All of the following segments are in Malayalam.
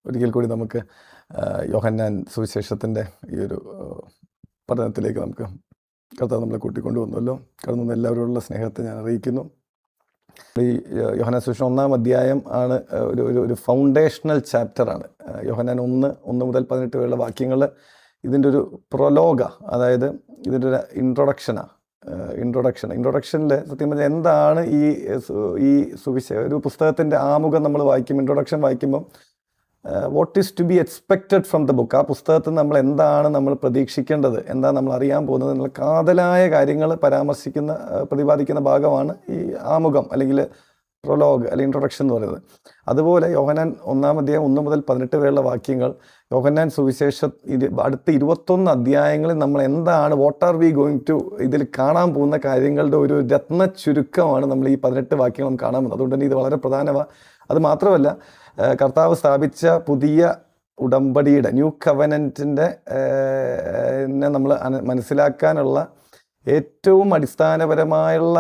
ഒരിക്കൽ കൂടി നമുക്ക് യോഹന്നാൻ സുവിശേഷത്തിൻ്റെ ഈ ഒരു പഠനത്തിലേക്ക് നമുക്ക് കർത്താവ് നമ്മളെ കൂട്ടിക്കൊണ്ടുവന്നല്ലോ. കടന്നു വന്ന എല്ലാവരോടുള്ള സ്നേഹത്തെ ഞാൻ അറിയിക്കുന്നു. ഈ യോഹന്നാൻ സുവിശേഷം 1-ാം അധ്യായം ആണ് ഒരു ഫൗണ്ടേഷണൽ ചാപ്റ്ററാണ്. യോഹന്നാൻ 1 മുതൽ 18 വരെയുള്ള വാക്യങ്ങൾ ഇതിൻ്റെ ഒരു പ്രൊലോഗ, അതായത് ഇതിൻ്റെ ഒരു ഇൻട്രൊഡക്ഷനിൽ സത്യം പറഞ്ഞാൽ എന്താണ് ഈ ഒരു പുസ്തകത്തിൻ്റെ ആമുഖം നമ്മൾ വായിക്കും, ഇൻട്രൊഡക്ഷൻ വായിക്കുമ്പം what is to be expected from the book, ആ പുസ്തകത്തിൽ നമ്മൾ എന്താണ് നമ്മൾ പ്രതീക്ഷിക്കേണ്ടത്, എന്താണ് നമ്മൾ അറിയാൻ പോകുന്നത് എന്നുള്ള കാതലായ കാര്യങ്ങൾ പ്രതിപാദിക്കുന്ന ഭാഗമാണ് ഈ ആമുഖം അല്ലെങ്കിൽ പ്രൊലോഗ് അല്ലെങ്കിൽ ഇൻട്രൊഡക്ഷൻ എന്ന് പറയുന്നത്. അതുപോലെ യോഹന്നാൻ 1-ാം അധ്യായം 1 മുതൽ 18 വരെയുള്ള വാക്യങ്ങൾ യോഹന്നാൻ സുവിശേഷം അടുത്ത 21 അധ്യായങ്ങളിൽ നമ്മൾ എന്താണ് what are we going to ഇതിൽ കാണാൻ പോകുന്ന കാര്യങ്ങളുടെ ഒരു രത്ന ചുരുക്കമാണ് നമ്മൾ ഈ 18 വാക്യങ്ങളും കാണാൻ പോകുന്നത്. അതുകൊണ്ട് തന്നെ ഇത് വളരെ പ്രധാനമാണ്. അത് മാത്രമല്ല, കർത്താവ് സ്ഥാപിച്ച പുതിയ ഉടമ്പടിയുടെ ന്യൂ കവനൻറ്റിൻ്റെ നമ്മൾ മനസ്സിലാക്കാനുള്ള ഏറ്റവും അടിസ്ഥാനപരമായുള്ള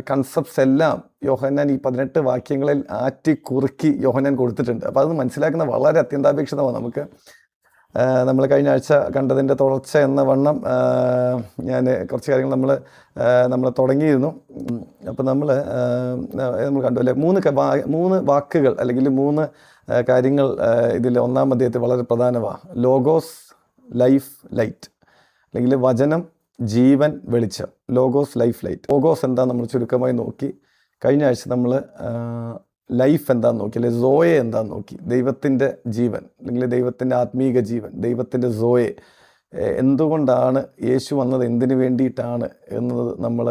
കൺസെപ്റ്റ്സ് എല്ലാം യോഹന്നാൻ ഈ 18 വാക്യങ്ങളിൽ കുറുക്കി യോഹന്നാൻ കൊടുത്തിട്ടുണ്ട്. അപ്പോൾ അത് മനസ്സിലാക്കുന്ന വളരെ അത്യന്താപേക്ഷിതമാണ്. നമ്മൾ കഴിഞ്ഞ ആഴ്ച കണ്ടതിൻ്റെ തുടർച്ച എന്ന വണ്ണം ഞാൻ കുറച്ച് കാര്യങ്ങൾ നമ്മൾ തുടങ്ങിയിരുന്നു. അപ്പോൾ നമ്മൾ കണ്ടു അല്ലേ, 3 വാക്കുകൾ അല്ലെങ്കിൽ 3 കാര്യങ്ങൾ ഇതിൽ 1-ാം അധ്യായത്തിൽ വളരെ പ്രധാനമാണ്. ലോഗോസ്, ലൈഫ്, ലൈറ്റ്, അല്ലെങ്കിൽ വചനം, ജീവൻ, വെളിച്ചം. Logos, life, light. ലോഗോസ് എന്താ നമ്മൾ ചുരുക്കമായി നോക്കി. കഴിഞ്ഞ ആഴ്ച നമ്മൾ ലൈഫ് എന്താണെന്ന് നോക്കി, അല്ലെങ്കിൽ സോയെ എന്താണെന്ന് നോക്കി. ദൈവത്തിൻ്റെ ജീവൻ അല്ലെങ്കിൽ ദൈവത്തിൻ്റെ ആത്മീക ജീവൻ, ദൈവത്തിൻ്റെ സോയെ, എന്തുകൊണ്ടാണ് യേശു വന്നത്, എന്തിനു വേണ്ടിയിട്ടാണ് എന്നത് നമ്മൾ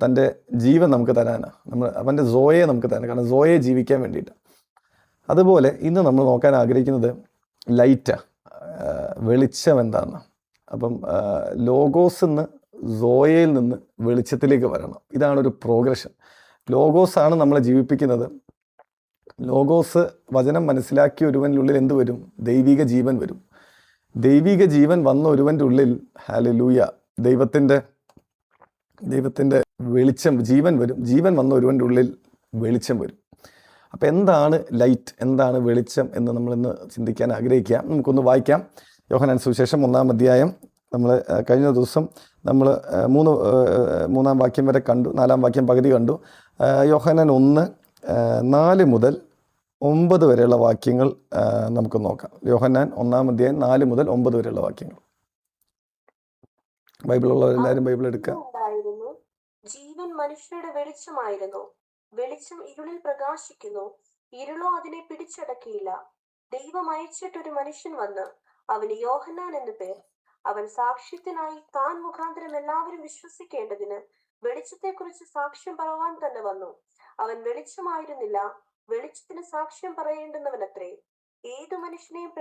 തൻ്റെ ജീവൻ നമുക്ക് തരാനാണ്, അവൻ്റെ സോയെ നമുക്ക് തരാൻ, കാരണം സോയെ ജീവിക്കാൻ വേണ്ടിയിട്ടാണ്. അതുപോലെ ഇന്ന് നമ്മൾ നോക്കാൻ ആഗ്രഹിക്കുന്നത് ലൈറ്റാണ്, വെളിച്ചം എന്താണെന്ന്. അപ്പം ലോഗോസിൽ നിന്ന് സോയയിൽ നിന്ന് വെളിച്ചത്തിലേക്ക് വരണം. ഇതാണൊരു പ്രോഗ്രഷൻ. ലോഗോസാണ് നമ്മളെ ജീവിപ്പിക്കുന്നത്. ലോഗോസ് വചനം മനസ്സിലാക്കിയ ഒരുവനുള്ളിൽ എന്ത് വരും? ദൈവിക ജീവൻ വരും. ദൈവിക ജീവൻ വന്ന ഒരുവൻ്റെ ഉള്ളിൽ ഹല്ലേലൂയ ദൈവത്തിൻ്റെ വെളിച്ചം, ജീവൻ വരും. ജീവൻ വന്ന ഒരുവൻ്റെ ഉള്ളിൽ വെളിച്ചം വരും. അപ്പോൾ എന്താണ് ലൈറ്റ്, എന്താണ് വെളിച്ചം എന്ന് നമ്മളിന്ന് ചിന്തിക്കാൻ ആഗ്രഹിക്കാം. നമുക്കൊന്ന് വായിക്കാം. യോഹന്നാൻ സുവിശേഷം 1-ാം അധ്യായം. നമ്മൾ കഴിഞ്ഞ ദിവസം നമ്മൾ 3-ാം വാക്യം വരെ കണ്ടു, 4-ാം വാക്യം പകുതി കണ്ടു. യോഹന്നാൻ 1:4 മുതൽ 9 വരെയുള്ള വാക്യങ്ങൾ നമുക്ക് നോക്കാം. യോഹന്നാൻ 1-ാം അധ്യായം 4 മുതൽ 9 വരെയുള്ള വാക്യങ്ങൾ. ബൈബിളുള്ളവരെല്ലാവരും ബൈബിൾ എടുക്കുക. ജീവൻ മനുഷ്യരുടെ വെളിച്ചമായിരുന്നു. വെളിച്ചം ഇരുളിൽ പ്രകാശിക്കുന്നു, ഇരുളോ അതിനെ പിടിച്ചടക്കിയില്ല. ദൈവം അയച്ചിട്ടൊരു മനുഷ്യൻ വന്ന്, അവന് യോഹന്നാൻ എന്ന് പേർ. അവൻ സാക്ഷ്യത്തിനായി താൻ മുഖാന്തരം എല്ലാവരും വിശ്വസിക്കേണ്ടതിന് വെളിച്ചത്തെക്കുറിച്ച് സാക്ഷ്യം പറവാൻ തന്നെ വന്നു. അവൻ വെളിച്ചമായിരുന്നില്ല, വെളിച്ചത്തിന് സാക്ഷ്യം പറയേണ്ടുന്നവനത്രേ. ഏതു മനുഷ്യനെയും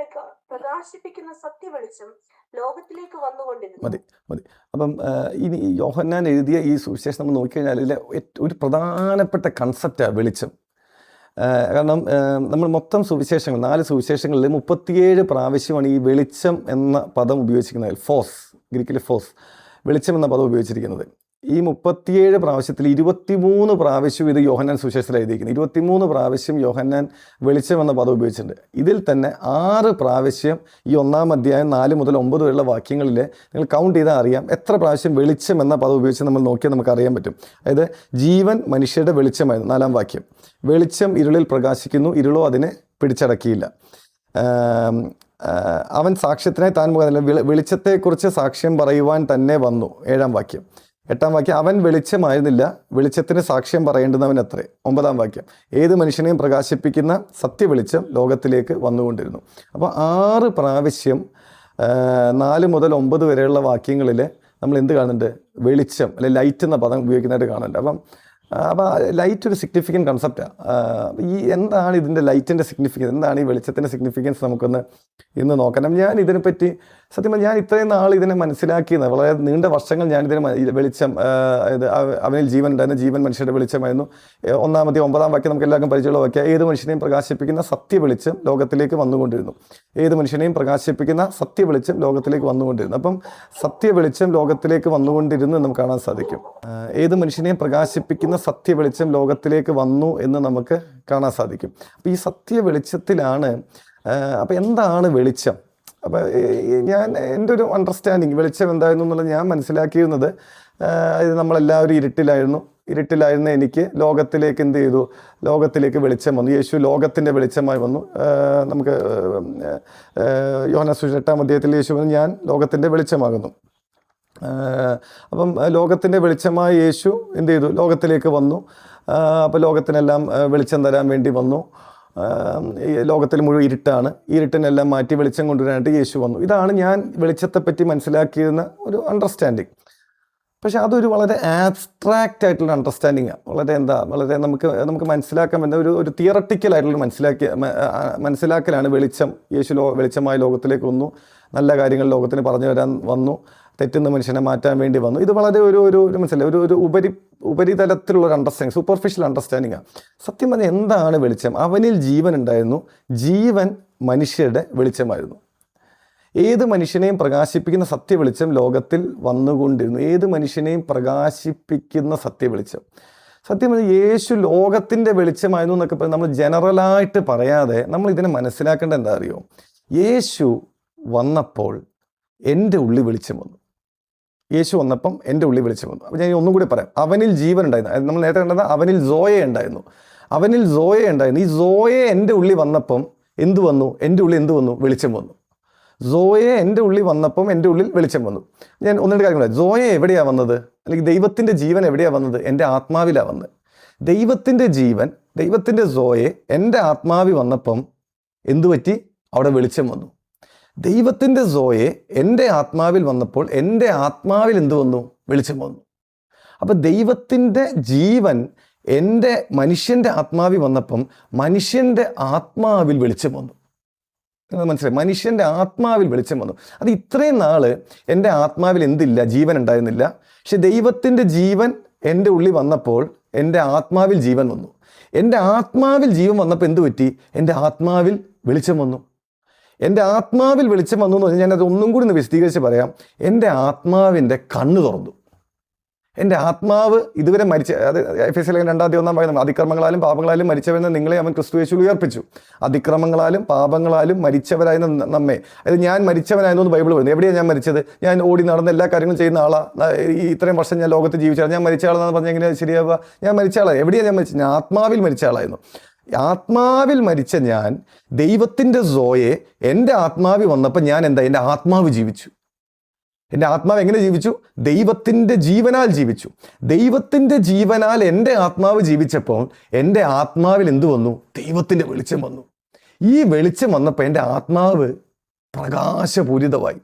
പ്രകാശിപ്പിക്കുന്ന സത്യവെളിച്ചം ലോകത്തിലേക്ക് വന്നുകൊണ്ടിരുന്നു. മതി. അപ്പം ഇനി യോഹന്നാൻ എഴുതിയ ഈ സുവിശേഷം നമ്മൾ നോക്കിക്കഴിഞ്ഞാൽ ഇതിലെ ഒരു പ്രധാനപ്പെട്ട കൺസെപ്റ്റാണ് വെളിച്ചം. കാരണം നമ്മൾ മൊത്തം സുവിശേഷങ്ങൾ 4 സുവിശേഷങ്ങളിൽ 37 പ്രാവശ്യമാണ് ഈ വെളിച്ചം എന്ന പദം ഉപയോഗിച്ചിരിക്കുന്നത്. ഫോസ്, ഗ്രീക്കിലെ ഫോസ്, വെളിച്ചം എന്ന പദം ഉപയോഗിച്ചിരിക്കുന്നത്. ഈ 37 പ്രാവശ്യത്തിൽ 23 പ്രാവശ്യം ഇത് യോഹന്നാൻ സുവിശേഷത്തിൽ എഴുതിയിരിക്കുന്നത്. 23 പ്രാവശ്യം യോഹന്നാൻ വെളിച്ചം എന്ന പദം ഉപയോഗിച്ചിട്ടുണ്ട്. ഇതിൽ തന്നെ 6 പ്രാവശ്യം ഈ 1-ാം അധ്യായം 4 മുതൽ 9 വരെയുള്ള വാക്യങ്ങളിൽ നിങ്ങൾ കൗണ്ട് ചെയ്താൽ അറിയാം എത്ര പ്രാവശ്യം വെളിച്ചം എന്ന പദം ഉപയോഗിച്ച് നമ്മൾ നോക്കിയാൽ നമുക്ക് അറിയാൻ പറ്റും. അതായത് ജീവൻ മനുഷ്യരുടെ വെളിച്ചമായിരുന്നു, 4-ാം വാക്യം. വെളിച്ചം ഇരുളിൽ പ്രകാശിക്കുന്നു, ഇരുളോ അതിനെ പിടിച്ചടക്കിയില്ല. അവൻ സാക്ഷ്യത്തിനായി താൻ വെളിച്ചത്തെക്കുറിച്ച് സാക്ഷ്യം പറയുവാൻ തന്നെ വന്നു, 7-ാം വാക്യം. 8-ാം വാക്യം, അവൻ വെളിച്ചമായിരുന്നില്ല, വെളിച്ചത്തിന് സാക്ഷ്യം പറയേണ്ടുന്നവൻ അത്രേ. 9-ാം വാക്യം, ഏത് മനുഷ്യനെയും പ്രകാശിപ്പിക്കുന്ന സത്യവെളിച്ചം ലോകത്തിലേക്ക് വന്നുകൊണ്ടിരുന്നു. അപ്പോൾ 6 പ്രാവശ്യം 4 മുതൽ 9 വരെയുള്ള വാക്യങ്ങളിൽ നമ്മൾ എന്ത് കാണുന്നുണ്ട്? വെളിച്ചം അല്ലെ ലൈറ്റ് എന്ന പദം ഉപയോഗിക്കുന്നതായിട്ട് കാണുന്നുണ്ട്. അപ്പോൾ ലൈറ്റ് ഒരു സിഗ്നിഫിക്കൻറ്റ് കൺസെപ്റ്റാണ്. എന്താണ് ഇതിൻ്റെ ലൈറ്റിൻ്റെ സിഗ്നിഫിക്കൻസ്, എന്താണ് ഈ വെളിച്ചത്തിൻ്റെ സിഗ്നിഫിക്കൻസ്, നമുക്കൊന്ന് ഇന്ന് നോക്കണം. ഞാൻ ഇതിനെപ്പറ്റി സത്യം പറഞ്ഞാൽ ഞാൻ ഇത്രയും നാൾ ഇതിനെ മനസ്സിലാക്കിയത്, വളരെ നീണ്ട വർഷങ്ങൾ ഞാനിതിനെ വെളിച്ചം, അവനിൽ ജീവൻ ഉണ്ടായിരുന്നു, ജീവൻ മനുഷ്യരുടെ വെളിച്ചമായിരുന്നു. 9-ാം വാക്യം നമുക്ക് എല്ലാവർക്കും പരിചയമുള്ള വാക്യം. ഏത് മനുഷ്യനെയും പ്രകാശിപ്പിക്കുന്ന സത്യ വെളിച്ചം ലോകത്തിലേക്ക് വന്നുകൊണ്ടിരുന്നു. ഏത് മനുഷ്യനെയും പ്രകാശിപ്പിക്കുന്ന സത്യ വെളിച്ചം ലോകത്തിലേക്ക് വന്നുകൊണ്ടിരുന്നു. അപ്പം സത്യ വെളിച്ചം ലോകത്തിലേക്ക് വന്നുകൊണ്ടിരുന്നു നമുക്ക് കാണാൻ സാധിക്കും. ഏത് മനുഷ്യനെയും പ്രകാശിപ്പിക്കുന്ന സത്യ വെളിച്ചം ലോകത്തിലേക്ക് വന്നു എന്ന് നമുക്ക് കാണാൻ സാധിക്കും. അപ്പം ഈ സത്യ വെളിച്ചത്തിലാണ്. അപ്പം എന്താണ് വെളിച്ചം? അപ്പോൾ എൻ്റെ ഒരു അണ്ടർസ്റ്റാൻഡിങ് വെളിച്ചം എന്തായിരുന്നു എന്നുള്ളത് ഞാൻ മനസ്സിലാക്കിയിരുന്നത്, ഇത് നമ്മളെല്ലാവരും ഇരുട്ടിലായിരുന്ന എനിക്ക് ലോകത്തിലേക്ക് എന്ത് ചെയ്തു? ലോകത്തിലേക്ക് വെളിച്ചം വന്നു. യേശു ലോകത്തിൻ്റെ വെളിച്ചമായി വന്നു. നമുക്ക് യോഹന്നാൻ സുവിശേഷം 8-ാം അധ്യായത്തിൽ യേശു പറഞ്ഞു, ഞാൻ ലോകത്തിൻ്റെ വെളിച്ചമാകുന്നു. അപ്പം ലോകത്തിൻ്റെ വെളിച്ചമായ യേശു എന്ത് ചെയ്തു? ലോകത്തിലേക്ക് വന്നു. അപ്പോൾ ലോകത്തിനെല്ലാം വെളിച്ചം തരാൻ വേണ്ടി വന്നു. ലോകത്തിൽ മുഴുവൻ ഇരുട്ടാണ്. ഇരുട്ടിനെല്ലാം മാറ്റി വെളിച്ചം കൊണ്ടുവരാനായിട്ട് യേശു വന്നു. ഇതാണ് ഞാൻ വെളിച്ചത്തെപ്പറ്റി മനസ്സിലാക്കിയിരുന്ന ഒരു അണ്ടർസ്റ്റാൻഡിങ്. പക്ഷെ അതൊരു വളരെ ആബ്സ്ട്രാക്റ്റ് ആയിട്ടുള്ള അണ്ടർസ്റ്റാൻഡിങ്ങാണ്. വളരെ നമുക്ക് മനസ്സിലാക്കാൻ പറ്റുന്ന ഒരു തിയറട്ടിക്കലായിട്ടുള്ള മനസ്സിലാക്കലാണ് വെളിച്ചം. യേശു വെളിച്ചമായ ലോകത്തിലേക്ക് വന്നു, നല്ല കാര്യങ്ങൾ ലോകത്തിന് പറഞ്ഞു തരാൻ വന്നു, തെറ്റുന്ന മനുഷ്യനെ മാറ്റാൻ വേണ്ടി വന്നു. ഇത് വളരെ ഒരു മനസ്സിലായി ഒരു ഉപരിതലത്തിലുള്ള ഒരു അണ്ടർസ്റ്റാൻഡിങ്, സൂപ്പർഫിഷ്യൽ അണ്ടർസ്റ്റാൻഡിങ്ങാണ്. സത്യം പറഞ്ഞാൽ എന്താണ് വെളിച്ചം? അവനിൽ ജീവൻ ഉണ്ടായിരുന്നു, ജീവൻ മനുഷ്യരുടെ വെളിച്ചമായിരുന്നു. ഏത് മനുഷ്യനെയും പ്രകാശിപ്പിക്കുന്ന സത്യ വെളിച്ചം ലോകത്തിൽ വന്നുകൊണ്ടിരുന്നു. ഏത് മനുഷ്യനെയും പ്രകാശിപ്പിക്കുന്ന സത്യ വെളിച്ചം. സത്യം പറഞ്ഞാൽ യേശു ലോകത്തിൻ്റെ വെളിച്ചമായിരുന്നു എന്നൊക്കെ പറഞ്ഞാൽ നമ്മൾ ജനറലായിട്ട് പറയാതെ നമ്മൾ ഇതിനെ മനസ്സിലാക്കേണ്ട എന്താ അറിയോ? യേശു വന്നപ്പോൾ എൻ്റെ ഉള്ളിൽ വെളിച്ചം വന്നു. യേശു വന്നപ്പം എൻ്റെ ഉള്ളിൽ വെളിച്ചം വന്നു. അപ്പോൾ ഞാൻ ഒന്നും കൂടി പറയാം. അവനിൽ ജീവൻ ഉണ്ടായിരുന്നു. നമ്മൾ നേരത്തെ കണ്ടത് അവനിൽ സോയ ഉണ്ടായിരുന്നു. ഈ സോയെ എൻ്റെ ഉള്ളിൽ വന്നപ്പം എന്ത് വന്നു? എൻ്റെ ഉള്ളിൽ എന്ത് വന്നു? വെളിച്ചം വന്നു. സോയെ എൻ്റെ ഉള്ളിൽ വന്നപ്പം എൻ്റെ ഉള്ളിൽ വെളിച്ചം വന്നു. ഞാൻ ഒന്നിൻ്റെ കാര്യം പറയാം. സോയെ എവിടെയാണ് വന്നത്? അല്ലെങ്കിൽ ദൈവത്തിൻ്റെ ജീവൻ എവിടെയാണ് വന്നത്? എൻ്റെ ആത്മാവിലാണ് വന്നത്. ദൈവത്തിൻ്റെ ജീവൻ, ദൈവത്തിൻ്റെ സോയെ എൻ്റെ ആത്മാവിൽ വന്നപ്പം എന്തു പറ്റി? അവിടെ വെളിച്ചം വന്നു. ദൈവത്തിൻ്റെ സോയെ എൻ്റെ ആത്മാവിൽ വന്നപ്പോൾ എൻ്റെ ആത്മാവിൽ എന്ത് വന്നു? വെളിച്ചം വന്നു. അപ്പം ദൈവത്തിൻ്റെ ജീവൻ എൻ്റെ മനുഷ്യൻ്റെ ആത്മാവിൽ വന്നപ്പം മനുഷ്യൻ്റെ ആത്മാവിൽ വെളിച്ചം വന്നു. മനസ്സിലായി? മനുഷ്യൻ്റെ ആത്മാവിൽ വെളിച്ചം വന്നു. അത് ഇത്രയും നാൾ എൻ്റെ ആത്മാവിൽ എന്തില്ല? ജീവൻ ഉണ്ടായിരുന്നില്ല. പക്ഷെ ദൈവത്തിൻ്റെ ജീവൻ എൻ്റെ ഉള്ളിൽ വന്നപ്പോൾ എൻ്റെ ആത്മാവിൽ ജീവൻ വന്നു. എൻ്റെ ആത്മാവിൽ ജീവൻ വന്നപ്പോൾ എന്തു പറ്റി? എൻ്റെ ആത്മാവിൽ വെളിച്ചം വന്നു. എൻ്റെ ആത്മാവിൽ വെളിച്ചം വന്നു എന്ന് പറഞ്ഞാൽ ഞാനത് ഒന്നും കൂടി ഒന്ന് വിശദീകരിച്ച് പറയാം. എൻ്റെ ആത്മാവിൻ്റെ കണ്ണ് തുറന്നു. എൻ്റെ ആത്മാവ് ഇതുവരെ അത് എഫെസ്യർ 2:1 പറയുന്നത്, അതിക്രമങ്ങളാലും പാപങ്ങളാലും മരിച്ചവരെന്ന് നിങ്ങളെ അവൻ ക്രിസ്തു യേശുവിൽ ഉയർപ്പിച്ചു. അതിക്രമങ്ങളാലും പാപങ്ങളാലും മരിച്ചവരായിരുന്ന നമ്മെ, അതായത് ഞാൻ മരിച്ചവനായിരുന്നു ബൈബിൾ പറയുന്നത്. എവിടെയാണ് ഞാൻ മരിച്ചത്? ഞാൻ ഓടി നടന്ന് എല്ലാ കാര്യങ്ങളും ചെയ്യുന്ന ആളാണ്. ഇത്രയും വർഷം ഞാൻ ലോകത്ത് ജീവിച്ചാൽ ഞാൻ മരിച്ച ആളാണെന്ന് പറഞ്ഞാൽ എങ്ങനെയാണ് ശരിയാവുക? ഞാൻ മരിച്ച ആളാണ്. എവിടെയാണ് ഞാൻ മരിച്ചത്? ഞാൻ ആത്മാവിൽ മരിച്ച ആളായിരുന്നു. ആത്മാവിൽ മരിച്ച ഞാൻ ദൈവത്തിൻ്റെ സോയെ എൻ്റെ ആത്മാവിൽ വന്നപ്പോൾ ഞാൻ എന്താ? എൻ്റെ ആത്മാവ് ജീവിച്ചു. എൻ്റെ ആത്മാവ് എങ്ങനെ ജീവിച്ചു? ദൈവത്തിൻ്റെ ജീവനാൽ ജീവിച്ചു. ദൈവത്തിൻ്റെ ജീവനാൽ എൻ്റെ ആത്മാവ് ജീവിച്ചപ്പോൾ എൻ്റെ ആത്മാവിൽ എന്തു വന്നു? ദൈവത്തിൻ്റെ വെളിച്ചം വന്നു. ഈ വെളിച്ചം വന്നപ്പോൾ എൻ്റെ ആത്മാവ് പ്രകാശപൂരിതമായി.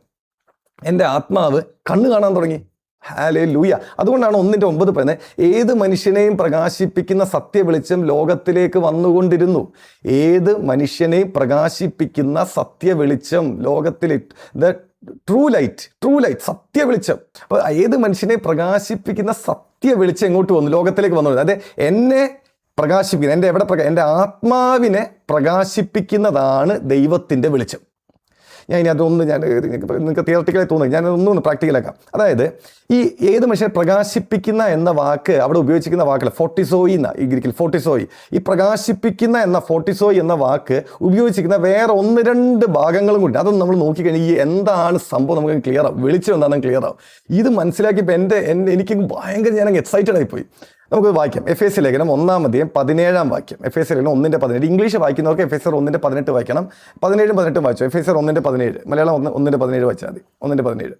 എൻ്റെ ആത്മാവ് കണ്ണ് കാണാൻ തുടങ്ങി. ഹല്ലേലൂയ. അതുകൊണ്ടാണ് 1:9 പറയുന്നത്, ഏത് മനുഷ്യനെയും പ്രകാശിപ്പിക്കുന്ന സത്യ വെളിച്ചം ലോകത്തിലേക്ക് വന്നുകൊണ്ടിരുന്നു. ഏത് മനുഷ്യനെയും പ്രകാശിപ്പിക്കുന്ന സത്യ വെളിച്ചം ലോകത്തിലേക്ക്, ട്രൂ ലൈറ്റ്, സത്യ വെളിച്ചം. അപ്പോൾ ഏത് മനുഷ്യനെ പ്രകാശിപ്പിക്കുന്ന സത്യ വെളിച്ചം എങ്ങോട്ട് വന്നു? ലോകത്തിലേക്ക് വന്നു. അതായത് എന്നെ പ്രകാശിപ്പിക്കുന്ന, എൻ്റെ ആത്മാവിനെ പ്രകാശിപ്പിക്കുന്നതാണ് ദൈവത്തിൻ്റെ വെളിച്ചം. ഞാൻ നിങ്ങൾക്ക് തിയറട്ടിക്കലായി തോന്നുന്നു, ഞാൻ ഒന്നും പ്രാക്ടിക്കലാക്കാം. അതായത് ഈ ഏത് മനുഷ്യനെ പ്രകാശിപ്പിക്കുന്ന എന്ന വാക്ക് അവിടെ ഉപയോഗിച്ചിരിക്കുന്ന വാക്കല്ല, ഫോർട്ടിസോയി എന്ന, ഈ ഗ്രീക്കിൽ ഫോർട്ടിസോയി. ഈ പ്രകാശിപ്പിക്കുന്ന എന്ന ഫോർട്ടിസോയി എന്ന വാക്ക് ഉപയോഗിച്ചിരിക്കുന്ന വേറെ 1-2 ഭാഗങ്ങളും കൂടി. അതൊന്നും നമ്മൾ നോക്കിക്കഴിഞ്ഞാൽ ഈ എന്താണ് സംഭവം നമുക്ക് ക്ലിയർ ആവും. വെളിച്ചം എന്താണെന്ന് ക്ലിയർ ആവും. ഇത് മനസ്സിലാക്കിയപ്പോൾ എനിക്ക് ഭയങ്കര ഞാനങ്ങ് എക്സൈറ്റഡ് ആയിപ്പോയി. നമുക്ക് വായിക്കാം. എഫേസ്യർ ലേഖനം 1:17 വാക്യം. എഫേസ്യർ ലേഖനം 1:17. ഇംഗ്ലീഷ് വായിക്കുന്നവർക്ക് എഫേസ്യർ 1:18 വായിക്കണം. 17 വായിച്ചു. എഫേസ്യർ 1:17. മലയാളം 1:17 വായിച്ചാൽ മതി. 1:17.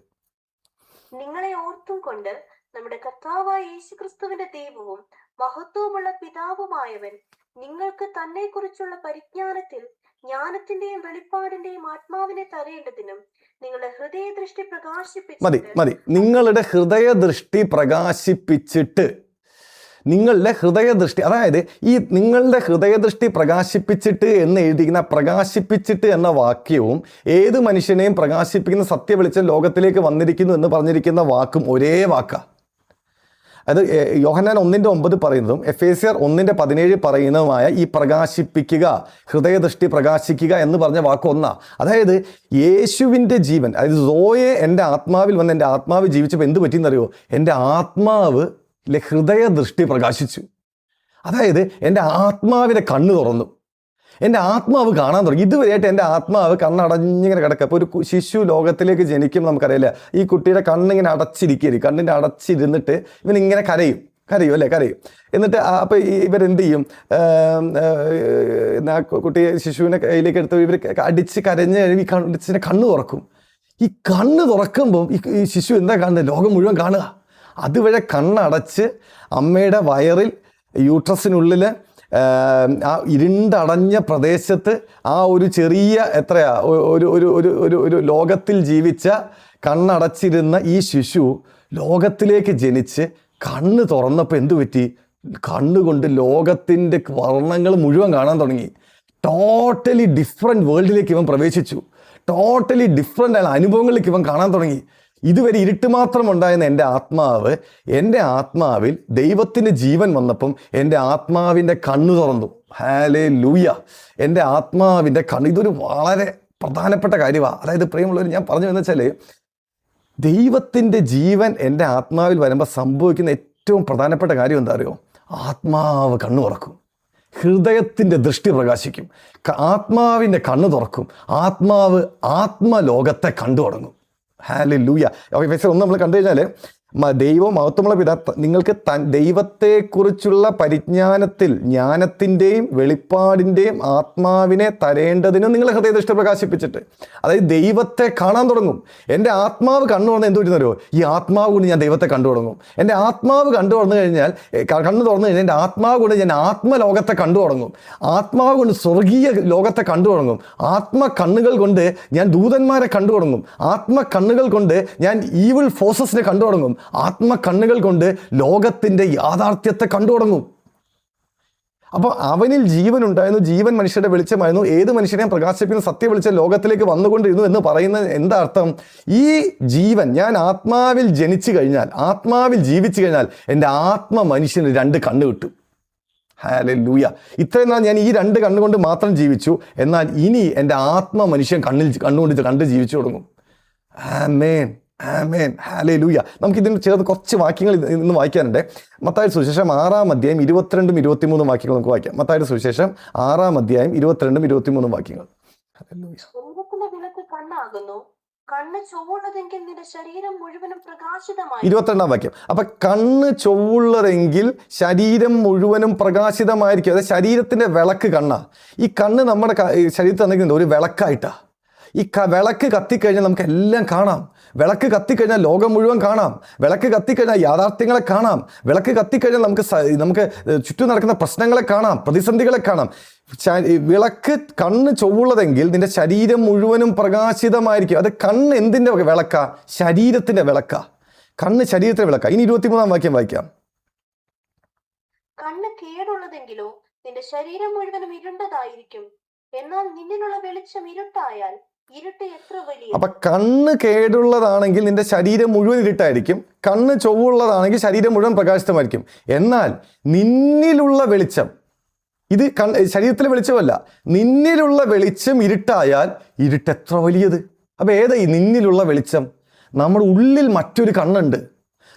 നിങ്ങളെ ഓർത്തും കൊണ്ട് നമ്മുടെ കർത്താവായ യേശുക്രിസ്തുവിന്റെ ദൈവവും മഹത്വമുള്ള പിതാവുമായവൻ നിങ്ങൾക്ക് തന്നെ കുറിച്ചുള്ള പരിജ്ഞാനത്തിൽ ജ്ഞാനത്തിന്റെയും വെളിപ്പാടിന്റെയും ആത്മാവിനെ തരേണ്ടതിനും നിങ്ങളുടെ ഹൃദയദൃഷ്ടി പ്രകാശിപ്പിച്ചു. മതി. നിങ്ങളുടെ ഹൃദയദൃഷ്ടി പ്രകാശിപ്പിച്ചിട്ട്. നിങ്ങളുടെ ഹൃദയദൃഷ്ടി, അതായത് ഈ നിങ്ങളുടെ ഹൃദയദൃഷ്ടി പ്രകാശിപ്പിച്ചിട്ട് എന്ന് എഴുതിയിരിക്കുന്ന പ്രകാശിപ്പിച്ചിട്ട് എന്ന വാക്യവും ഏത് മനുഷ്യനെയും പ്രകാശിപ്പിക്കുന്ന സത്യവെളിച്ചം ലോകത്തിലേക്ക് വന്നിരിക്കുന്നു എന്ന് പറഞ്ഞിരിക്കുന്ന വാക്കും ഒരേ വാക്കാണ്. അത് യോഹന്നാൻ 1:9 പറയുന്നതും എഫേസ്യർ 1:17 പറയുന്നതുമായ ഈ പ്രകാശിപ്പിക്കുക, ഹൃദയദൃഷ്ടി പ്രകാശിക്കുക എന്ന് പറഞ്ഞ വാക്ക് ഒന്നാ. അതായത് യേശുവിൻ്റെ ജീവൻ, അതായത് സോയെ എൻ്റെ ആത്മാവിൽ വന്ന് എൻ്റെ ആത്മാവ് ജീവിച്ചപ്പോൾ എന്ത് പറ്റിയെന്നറിയോ? എൻ്റെ ആത്മാവ് ഹൃദയദൃഷ്ടി പ്രകാശിച്ചു. അതായത് എൻ്റെ ആത്മാവിനെ കണ്ണ് തുറന്നു, എൻ്റെ ആത്മാവ് കാണാൻ തുടങ്ങി. ഇതുവരെയായിട്ട് എൻ്റെ ആത്മാവ് കണ്ണടഞ്ഞിങ്ങനെ കിടക്കുക. അപ്പോൾ ഒരു ശിശു ലോകത്തിലേക്ക് ജനിക്കും, നമുക്കറിയില്ല, ഈ കുട്ടിയുടെ കണ്ണിങ്ങനെ അടച്ചിരിക്കരുത്, കണ്ണിൻ്റെ അടച്ചിരുന്നിട്ട് ഇവനിങ്ങനെ കരയും അല്ലേ, കരയും. എന്നിട്ട് അപ്പോൾ ഇവരെന്ത് ചെയ്യും? കുട്ടിയെ ശിശുവിനെ കയ്യിലേക്ക് എടുത്ത് ഇവർ അടിച്ച് കരഞ്ഞ് ഈ അടിച്ചിനെ കണ്ണ് തുറക്കും. ഈ കണ്ണ് തുറക്കുമ്പം ഈ ശിശു എന്താ കാണുന്നത്? ലോകം മുഴുവൻ കാണുക. അതുവരെ കണ്ണടച്ച് അമ്മയുടെ വയറിൽ യൂട്രസിനുള്ളിൽ ആ ഇരുണ്ടടഞ്ഞ പ്രദേശത്ത് ആ ഒരു ചെറിയ ഒരു ലോകത്തിൽ ജീവിച്ച കണ്ണടച്ചിരുന്ന ഈ ശിശു ലോകത്തിലേക്ക് ജനിച്ച് കണ്ണ് തുറന്നപ്പോൾ എന്തു പറ്റി? കണ്ണുകൊണ്ട് ലോകത്തിൻ്റെ വർണ്ണങ്ങൾ മുഴുവൻ കാണാൻ തുടങ്ങി. ടോട്ടലി ഡിഫറെൻറ്റ് വേൾഡിലേക്ക് ഇവൻ പ്രവേശിച്ചു. ടോട്ടലി ഡിഫറെൻ്റ് ആയ അനുഭവങ്ങളിലേക്ക് ഇവൻ കാണാൻ തുടങ്ങി. ഇതുവരെ ഇരുട്ട് മാത്രം ഉണ്ടായിരുന്ന എൻ്റെ ആത്മാവിൽ ദൈവത്തിൻ്റെ ജീവൻ വന്നപ്പം എൻ്റെ ആത്മാവിൻ്റെ കണ്ണ് തുറന്നു. ഹല്ലേലൂയ! എൻ്റെ ആത്മാവിൻ്റെ കണ്ണ്. ഇതൊരു വളരെ പ്രധാനപ്പെട്ട കാര്യമാണ്. അതായത് പ്രിയമുള്ളവർ, ഞാൻ പറഞ്ഞു എന്ന് വെച്ചാൽ ദൈവത്തിൻ്റെ ജീവൻ എൻ്റെ ആത്മാവിൽ വരുമ്പോൾ സംഭവിക്കുന്ന ഏറ്റവും പ്രധാനപ്പെട്ട കാര്യം എന്താ അറിയോ? ആത്മാവ് കണ്ണു തുറക്കും, ഹൃദയത്തിൻ്റെ ദൃഷ്ടി പ്രകാശിക്കും, ആത്മാവിൻ്റെ കണ്ണ് തുറക്കും, ആത്മാവ് ആത്മലോകത്തെ കണ്ടു തുടങ്ങും. ഹല്ലേലൂയ! ഒന്ന് നമ്മൾ കണ്ടു കഴിഞ്ഞാൽ ദൈവം മഹത്വമുള്ള പിതാ നിങ്ങൾക്ക് ദൈവത്തെക്കുറിച്ചുള്ള പരിജ്ഞാനത്തിൽ ജ്ഞാനത്തിൻ്റെയും വെളിപ്പാടിൻ്റെയും ആത്മാവിനെ തരേണ്ടതിന് നിങ്ങളെ ഹൃദയദൃഷ്ടി പ്രകാശിപ്പിച്ചിട്ട്, അതായത് ദൈവത്തെ കാണാൻ തുടങ്ങും. എൻ്റെ ആത്മാവ് കണ്ണു തുറന്ന് എന്ത് പറ്റുന്നോ? ഈ ആത്മാവ് കൊണ്ട് ഞാൻ ദൈവത്തെ കണ്ടു തുടങ്ങും. എൻ്റെ ആത്മാവ് കണ്ണു തുറന്നു കഴിഞ്ഞാൽ എൻ്റെ ആത്മാവ് കൊണ്ട് ഞാൻ ആത്മലോകത്തെ കണ്ടു തുടങ്ങും. ആത്മാവ് കൊണ്ട് സ്വർഗീയ ലോകത്തെ കണ്ടു തുടങ്ങും. ആത്മകണ്ണുകൾ കൊണ്ട് ഞാൻ ദൂതന്മാരെ കണ്ടു തുടങ്ങും. ആത്മകണ്ണുകൾ കൊണ്ട് ഞാൻ ഈവിൾ ഫോഴ്സസിനെ കണ്ടു തുടങ്ങും. ആത്മകണ്ണുകൾ കൊണ്ട് ലോകത്തിൻ്റെ യാഥാർത്ഥ്യത്തെ കണ്ടു തുടങ്ങും. അപ്പോൾ അവനിൽ ജീവൻ ഉണ്ടായിരുന്നു, ജീവൻ മനുഷ്യരുടെ വെളിച്ചമായിരുന്നു, ഏത് മനുഷ്യനെയും പ്രകാശിപ്പിക്കുന്ന സത്യവെളിച്ചം ലോകത്തിലേക്ക് വന്നുകൊണ്ടിരുന്നു എന്ന് പറയുന്നത് എന്താ അർത്ഥം? ഈ ജീവൻ, ഞാൻ ആത്മാവിൽ ജനിച്ചു കഴിഞ്ഞാൽ, ആത്മാവിൽ ജീവിച്ചു കഴിഞ്ഞാൽ എൻ്റെ ആത്മ മനുഷ്യന് 2 കണ്ണ് കിട്ടും. ഹല്ലേലൂയ! ഇത്രയും നാൾ ഞാൻ ഈ 2 കണ്ണുകൊണ്ട് മാത്രം ജീവിച്ചു. എന്നാൽ ഇനി എൻ്റെ ആത്മ മനുഷ്യൻ കണ്ണുകൊണ്ട് കണ്ട് ജീവിച്ചു തുടങ്ങും. ആമേൻ, ആമേൻ, ഹല്ലേലൂയ! നമുക്കിതിന് ചേർന്ന് കുറച്ച് വാക്യങ്ങൾ ഇന്ന് വായിക്കാനുണ്ട്. മത്തായിയുടെ സുവിശേഷം 6-ാം അധ്യായം 22-23 വാക്യങ്ങൾ നമുക്ക് വായിക്കാം. മത്തായിയുടെ സുവിശേഷം 6-ാം അധ്യായം 22-23 വാക്യങ്ങൾ. സ്വർഗ്ഗത്തിലെ വിളക്ക് കണ്ണാകുന്നു. കണ്ണ് ചൊവ്വുള്ളതെങ്കിൽ നിന്റെ ശരീരം മുഴുവനും പ്രകാശിതമായി. 22-ാം വാക്യം. അപ്പൊ കണ്ണ് ചൊവ്വുള്ളതെങ്കിൽ ശരീരം മുഴുവനും പ്രകാശിതമായിരിക്കും. അതായത് ശരീരത്തിന്റെ വിളക്ക് കണ്ണാ. ഈ കണ്ണ് നമ്മുടെ ശരീരത്തിൽ തന്നിരിക്കുന്നത് ഒരു വിളക്കായിട്ടാ. ഈ വിളക്ക് കത്തിക്കഴിഞ്ഞാൽ നമുക്ക് എല്ലാം കാണാം. വിളക്ക് കത്തിക്കഴിഞ്ഞാൽ ലോകം മുഴുവൻ കാണാം. വിളക്ക് കത്തിക്കഴിഞ്ഞാൽ യാഥാർത്ഥ്യങ്ങളെ കാണാം. വിളക്ക് കത്തിക്കഴിഞ്ഞാൽ നമുക്ക് ചുറ്റും നടക്കുന്ന പ്രശ്നങ്ങളെ കാണാം, പ്രതിസന്ധികളെ കാണാം. വിളക്ക് കണ്ണ് ചൊവ്വുള്ളതെങ്കിൽ നിന്റെ ശരീരം മുഴുവനും പ്രകാശിതമായിരിക്കും. അത് കണ്ണ് എന്തിൻ്റെ വിളക്കാ? ശരീരത്തിൻ്റെ വിളക്കാ. കണ്ണ് ശരീരത്തിൻ്റെ വിളക്കാ. ഇനി 23-ാം വാക്യം വായിക്കാം. കണ്ണ് കേടുള്ളതെങ്കിലോ നിന്റെ ശരീരം മുഴുവനും ഇരുണ്ടതായിരിക്കും. എന്നാൽ നിന്നിലുള്ള വെളിച്ചം ഇരുട്ടായാൽ ഇരുട്ട് എത്ര വലിയ. അപ്പൊ കണ്ണ് കേടുള്ളതാണെങ്കിൽ നിന്റെ ശരീരം മുഴുവൻ ഇരുട്ടായിരിക്കും. കണ്ണ് ചൊവ്വുള്ളതാണെങ്കിൽ ശരീരം മുഴുവൻ പ്രകാശിതമായിരിക്കും. എന്നാൽ നിന്നിലുള്ള വെളിച്ചം, ഇത് ശരീരത്തിലെ വെളിച്ചമല്ല, നിന്നിലുള്ള വെളിച്ചം ഇരുട്ടായാൽ ഇരുട്ട് എത്ര വലിയത്. അപ്പൊ ഏതാ ഈ നിന്നിലുള്ള വെളിച്ചം? നമ്മുടെ ഉള്ളിൽ മറ്റൊരു കണ്ണുണ്ട്,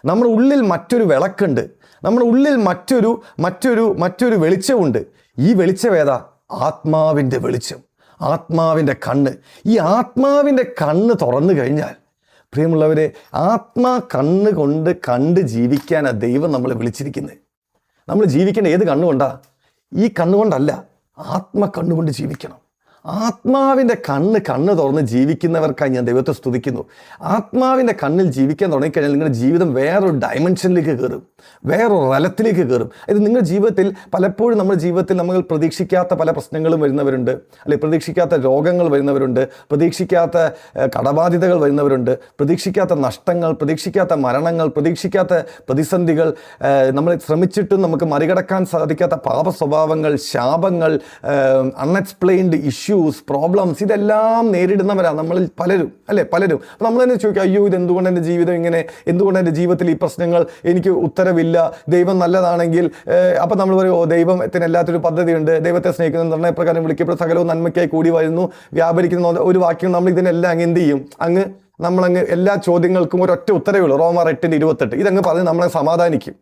നമ്മുടെ ഉള്ളിൽ മറ്റൊരു വിളക്കുണ്ട്, നമ്മുടെ ഉള്ളിൽ മറ്റൊരു വെളിച്ചമുണ്ട്. ഈ വെളിച്ചം ഏതാ? ആത്മാവിൻ്റെ വെളിച്ചം, ആത്മാവിൻ്റെ കണ്ണ്. ഈ ആത്മാവിൻ്റെ കണ്ണ് തുറന്നു കഴിഞ്ഞാൽ പ്രിയമുള്ളവരെ, കണ്ണ് കൊണ്ട് കണ്ട് ജീവിക്കാനാണ് ദൈവം നമ്മളെ വിളിച്ചിരിക്കുന്നത്. നമ്മൾ ജീവിക്കേണ്ട ഏത് കണ്ണുകൊണ്ടാ? ഈ കണ്ണുകൊണ്ടല്ല, കണ്ണുകൊണ്ട് ജീവിക്കണം. ആത്മാവിൻ്റെ കണ്ണ് തുറന്ന് ജീവിക്കുന്നവർക്കായി ഞാൻ ദൈവത്തെ സ്തുതിക്കുന്നു. ആത്മാവിൻ്റെ കണ്ണിൽ ജീവിക്കാൻ തുടങ്ങിക്കഴിഞ്ഞാൽ നിങ്ങളുടെ ജീവിതം വേറൊരു ഡയമെൻഷനിലേക്ക് കയറും, വേറൊരു തലത്തിലേക്ക് കയറും. ഇത് നിങ്ങളുടെ ജീവിതത്തിൽ പലപ്പോഴും നമ്മുടെ ജീവിതത്തിൽ നമ്മൾ പ്രതീക്ഷിക്കാത്ത പല പ്രശ്നങ്ങളും വരുന്നവരുണ്ട്, അല്ലെങ്കിൽ പ്രതീക്ഷിക്കാത്ത രോഗങ്ങൾ വരുന്നവരുണ്ട്, പ്രതീക്ഷിക്കാത്ത കടബാധ്യതകൾ വരുന്നവരുണ്ട്, പ്രതീക്ഷിക്കാത്ത നഷ്ടങ്ങൾ, പ്രതീക്ഷിക്കാത്ത മരണങ്ങൾ, പ്രതീക്ഷിക്കാത്ത പ്രതിസന്ധികൾ, നമ്മൾ ശ്രമിച്ചിട്ടും നമുക്ക് മറികടക്കാൻ സാധിക്കാത്ത പാപ സ്വഭാവങ്ങൾ, ശാപങ്ങൾ, അൺഎക്സ്പ്ലെയിൻഡ് ഇഷ്യൂസ്, പ്രോബ്ലംസ്, ഇതെല്ലാം നേരിടുന്നവരാണ് നമ്മളിൽ പലരും, അല്ലേ? പലരും. അപ്പോൾ നമ്മൾ തന്നെ ചോദിക്കും, അയ്യോ ഇതെന്തുകൊണ്ട് എൻ്റെ ജീവിതം ഇങ്ങനെ, എന്തുകൊണ്ട് എൻ്റെ ജീവിതത്തിൽ ഈ പ്രശ്നങ്ങൾ, എനിക്ക് ഉത്തരവില്ല, ദൈവം നല്ലതാണെങ്കിൽ. അപ്പം നമ്മൾ പറയും, ദൈവത്തിന് എല്ലാത്തിനും പദ്ധതിയുണ്ട്, ദൈവത്തെ സ്നേഹിക്കുന്ന നിർണ്ണയപ്രകാരം വിളിക്കപ്പെട്ട സകലവും നന്മയ്ക്കായി കൂടി വരുന്നു, വ്യാപരിക്കുന്ന ഒരു വാക്യം. നമ്മൾ ഇതിനെല്ലാം അങ്ങ് എന്ത് ചെയ്യും? നമ്മളങ്ങ് എല്ലാ ചോദ്യങ്ങൾക്കും ഒരൊറ്റ ഉത്തരവേ ഉള്ളൂ, റോമർ 8:28. ഇതങ്ങ് പറഞ്ഞ് നമ്മളെ സമാധാനിക്കും.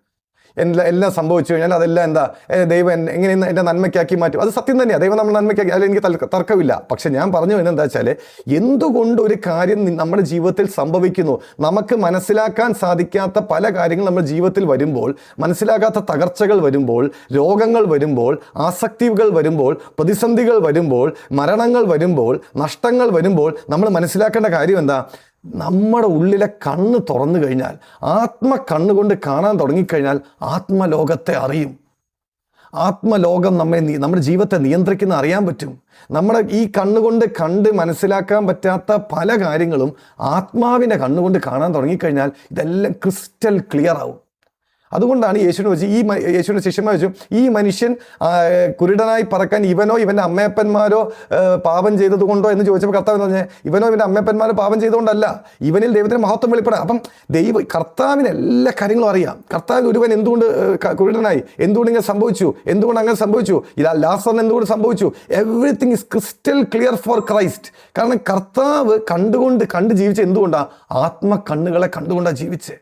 എല്ലാം സംഭവിച്ചു കഴിഞ്ഞാൽ അതെല്ലാം എന്താ, ദൈവം എങ്ങനെ എൻ്റെ നന്മയ്ക്കാക്കി മാറ്റും. അത് സത്യം തന്നെയാണ്, ദൈവം നമ്മൾ നന്മയ്ക്കാക്കി, അതിൽ എനിക്ക് തർക്കമില്ല. പക്ഷെ ഞാൻ പറഞ്ഞു എന്താ വെച്ചാൽ, എന്തുകൊണ്ട് ഒരു കാര്യം നമ്മുടെ ജീവിതത്തിൽ സംഭവിക്കുന്നു, നമുക്ക് മനസ്സിലാക്കാൻ സാധിക്കാത്ത പല കാര്യങ്ങൾ നമ്മുടെ ജീവിതത്തിൽ വരുമ്പോൾ, മനസ്സിലാക്കാത്ത തകർച്ചകൾ വരുമ്പോൾ, രോഗങ്ങൾ വരുമ്പോൾ, ആസക്തികൾ വരുമ്പോൾ, പ്രതിസന്ധികൾ വരുമ്പോൾ, മരണങ്ങൾ വരുമ്പോൾ, നഷ്ടങ്ങൾ വരുമ്പോൾ നമ്മൾ മനസ്സിലാക്കേണ്ട കാര്യം എന്താ? നമ്മുടെ ഉള്ളിലെ കണ്ണ് തുറന്നു കഴിഞ്ഞാൽ, കണ്ണുകൊണ്ട് കാണാൻ തുടങ്ങിക്കഴിഞ്ഞാൽ ആത്മലോകത്തെ അറിയും. ആത്മലോകം നമ്മുടെ ജീവിതത്തെ നിയന്ത്രിക്കുന്ന അറിയാൻ പറ്റും. നമ്മുടെ ഈ കണ്ണുകൊണ്ട് കണ്ട് മനസ്സിലാക്കാൻ പറ്റാത്ത പല കാര്യങ്ങളും ആത്മാവിൻ്റെ കണ്ണുകൊണ്ട് കാണാൻ തുടങ്ങിക്കഴിഞ്ഞാൽ ഇതെല്ലാം ക്രിസ്റ്റൽ ക്ലിയർ ആവും. അതുകൊണ്ടാണ് യേശുവിൻ്റെ ശിഷ്യന്മാർ വെച്ചു, ഈ മനുഷ്യൻ കുരുടനായി പറക്കാൻ ഇവനോ ഇവൻ്റെ അമ്മയപ്പന്മാരോ പാപം ചെയ്തത് കൊണ്ടോ എന്ന് ചോദിച്ചപ്പോൾ കർത്താവ് എന്ന് പറഞ്ഞാൽ, ഇവനോ ഇവൻ്റെ അമ്മയപ്പന്മാരോ പാപം ചെയ്തുകൊണ്ടല്ല, ഇവനിൽ ദൈവത്തിന് മഹത്വം വെളിപ്പെടാം. അപ്പം കർത്താവിന് എല്ലാ കാര്യങ്ങളും അറിയാം. കർത്താവിന് ഒരുവൻ എന്തുകൊണ്ട് കുരുടനായി, എന്തുകൊണ്ട് ഇങ്ങനെ സംഭവിച്ചു, എന്തുകൊണ്ട് അങ്ങനെ സംഭവിച്ചു, ലാസറിന് എന്തുകൊണ്ട് സംഭവിച്ചു, everything is crystal clear for Christ. കാരണം കർത്താവ് കണ്ട് ജീവിച്ചത് എന്തുകൊണ്ടാണ്? ആത്മകണ്ണുകളെ കണ്ടുകൊണ്ടാണ് ജീവിച്ചത്,